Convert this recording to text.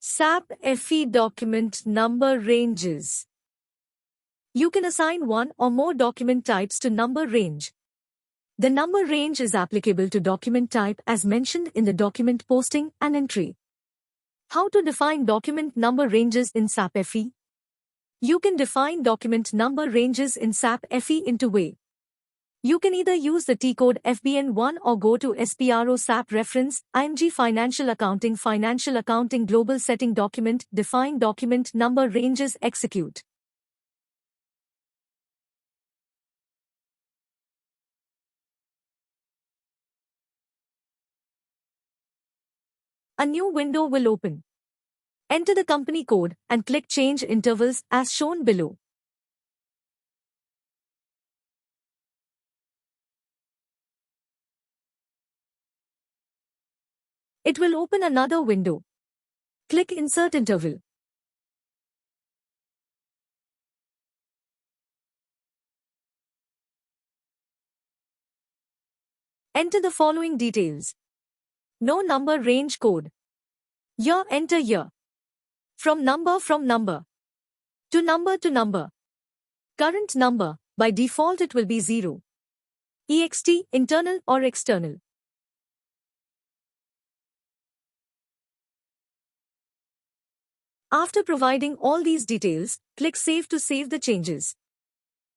SAP FE document number ranges. You can assign one or more document types to number range. The number range is applicable to document type as mentioned in the document posting and entry. How to define document number ranges in SAP FE? You can define document number ranges in SAP FE in two ways. You can either use the T-code FBN1 or go to SPRO SAP reference, IMG Financial Accounting Global Setting Document, define document number ranges, execute. A new window will open. Enter the company code and click Change Intervals as shown below. It will open another window. Click Insert Interval. Enter the following details. No number range code. Year, enter year. From number to number. Current number, by default it will be 0. EXT, internal or external. After providing all these details, click Save to save the changes.